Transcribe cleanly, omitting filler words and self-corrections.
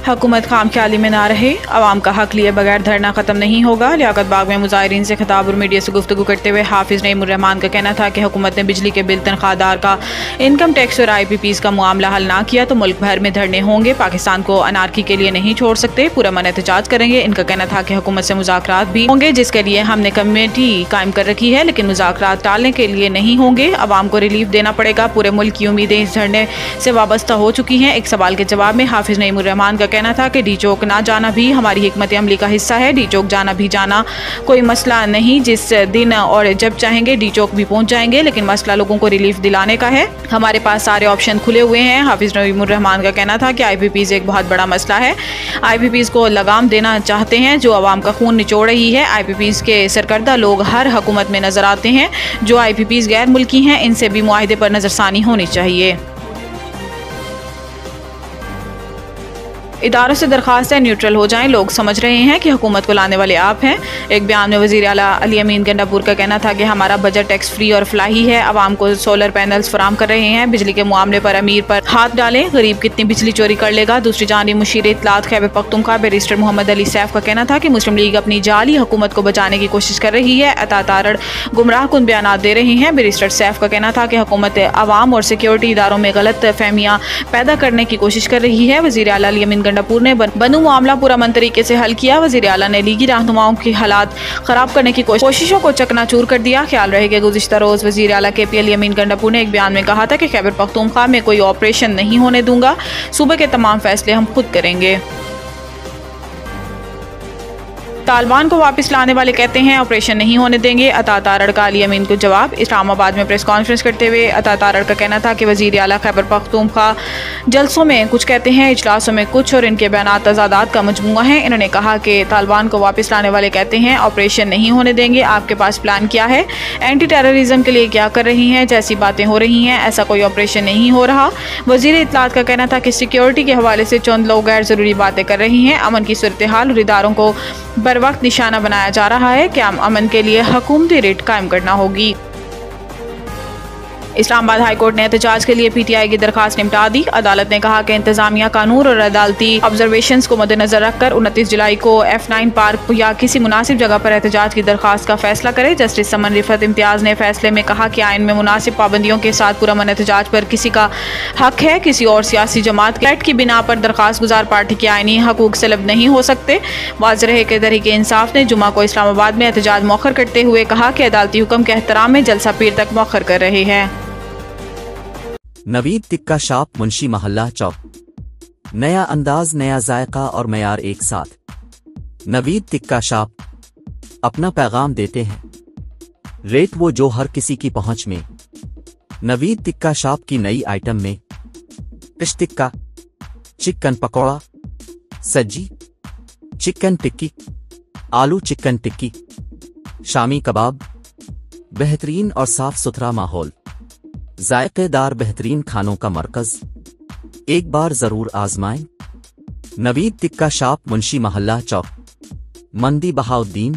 हुकूमत खामख्याली में ना रहे, अवाम का हक लिए बगैर धरना खत्म नहीं होगा। लियाकत बाग में मुजाहिरीन से खिताब और मीडिया से गुफ्तगू करते हुए हाफिज नईमुर्रहमान का कहना था कि हुकूमत ने बिजली के बिल, तनख्वाहदार का इनकम टैक्स और IPPs का मामला हल ना किया तो मुल्क भर में धरने होंगे। पाकिस्तान को अनारकी के लिए नहीं छोड़ सकते, पूरा मन एहतजाज करेंगे। इनका कहना था कि हुकूमत से मुज़ाकरात भी होंगे, जिसके लिए हमने कमेटी कायम कर रखी है, लेकिन मुज़ाकरात टालने के लिए नहीं होंगे। अवाम को रिलीफ देना पड़ेगा। पूरे मुल्क की उम्मीदें इस धरने से वाबस्ता हो चुकी हैं। एक सवाल के जवाब में हाफिज नईमुर्रहमान का कहना था कि डी चौक ना जाना भी हमारी हिकमत अमली का हिस्सा है। डी चौक जाना कोई मसला नहीं, जिस दिन और जब चाहेंगे डी चौक भी पहुंच जाएंगे, लेकिन मसला लोगों को रिलीफ दिलाने का है। हमारे पास सारे ऑप्शन खुले हुए हैं। हाफिज नईमुर्रहमान का कहना था कि IPPs एक बहुत बड़ा मसला है। IPPs को लगाम देना चाहते हैं जो अवाम का खून निचोड़ रही है। IPPs के सरकर्दा लोग हर हुकूमत में नजर आते हैं। जो IPPs गैर मुल्की हैं, इनसे भी मुआहिदे पर नजरसानी होनी चाहिए। इदारों से दरख्वास्त है न्यूट्रल हो जाएं, लोग समझ रहे हैं कि हुकूमत को लाने वाले आप हैं। एक बयान में वज़ीर आला अली अमीन गंडापुर का कहना था कि हमारा बजट टैक्स फ्री और फलाही है। अवाम को सोलर पैनल्स फराम कर रहे हैं। बिजली के मामले पर अमीर पर हाथ डालें, गरीब कितनी बिजली चोरी कर लेगा। दूसरी जानिब मुशीर इत्तलात खैबर पख्तूनख्वा बैरिस्टर मोहम्मद अली सैफ का कहना था कि मुस्लिम लीग अपनी जाली हुकूमत को बचाने की कोशिश कर रही है। अता तारड़ गुमराह कुन बयान दे रहे हैं। बैरिस्टर सैफ का कहना था कि हुकूमत अवाम और सिक्योरिटी इदारों में गलत फहमियाँ पैदा करने की कोशिश कर रही है। वज़ीर आला अली अमीन गंडापुर ने बनू मामला पूरा मन तरीके से हल किया। वज़ीर आला ने लीगी रहनुमाओं की हालात खराब करने की कोशिशों को चकनाचूर कर दिया। ख्याल रहे कि गुज़िश्ता रोज वज़ीर आला KP अली अमीन गंडापुर ने एक बयान में कहा था कि खैबर पख्तूनख्वा में कोई ऑपरेशन नहीं होने दूंगा, सूबे के तमाम फैसले हम खुद करेंगे। तालिबान को वापस लाने वाले कहते हैं ऑपरेशन नहीं होने देंगे। अता तारड़ का अली अमीन को जवाब। इस्लामाबाद में प्रेस कॉन्फ्रेंस करते हुए अता तारड़ का कहना था कि वज़ीर आला खैबर पख्तूनख्वा जलसों में कुछ कहते हैं, इजलासों में कुछ, और इनके बयानात तज़ादात का मजमूआ है। इन्होंने कहा कि तालिबान को वापस लाने वाले कहते हैं ऑपरेशन नहीं होने देंगे। आपके पास प्लान क्या है? एंटी टेररिज्म के लिए क्या कर रही हैं? जैसी बातें हो रही हैं, ऐसा कोई ऑपरेशन नहीं हो रहा। वज़ीर इत्तलात का कहना था कि सिक्योरिटी के हवाले से चंद लोग गैर ज़रूरी बातें कर रही हैं। अमन की सूरत हाल और इदारों को बर वक्त निशाना बनाया जा रहा है। क्या अमन के लिए हुकूमती रेट कायम करना होगी। इस्लामाबाद हाई कोर्ट ने एहतजाज के लिए PTI की दरखास्त निपटा दी। अदालत ने कहा कि इंतजामिया कानून और अदालती ऑब्जर्वेशंस को मद्देनजर रखकर 29 जुलाई को F9 पार्क या किसी मुनासिब जगह पर एहतजाज की दरखास्त का फैसला करे। जस्टिस समन रिफत इम्तियाज ने फैसले में कहा कि आइन में मुनासिब पाबंदियों के साथ पुरअमन एहतजाज पर किसी का हक है। किसी और सियासी जमात के की बिना पर दरखास्त गुजार पार्टी के आइनी हकूक सलब नहीं हो सकते। वाज़ेह रहे कि तहरीक इंसाफ ने जुमा को इस्लामाबाद में एहतजाज मौखर करते हुए कहा कि अदालती हुक्म के एहतराम में जलसा पीर तक मौखर कर रहे हैं। नवीद टिक्का शॉप मुंशी महल्ला चौक, नया अंदाज, नया जायका और मयार एक साथ। नवीद टिक्का शॉप अपना पैगाम देते हैं, रेट वो जो हर किसी की पहुंच में। नवीद टिक्का शॉप की नई आइटम में फिश टिक्का, चिकन पकौड़ा, सज्जी, चिकन टिक्की, आलू चिकन टिक्की, शामी कबाब, बेहतरीन और साफ सुथरा माहौल, जायकेदार बेहतरीन खानों का मरकज, एक बार जरूर आजमाएं। नवीद टिक्का शॉप मुंशी महल्ला चौक, मंदी बहाउद्दीन।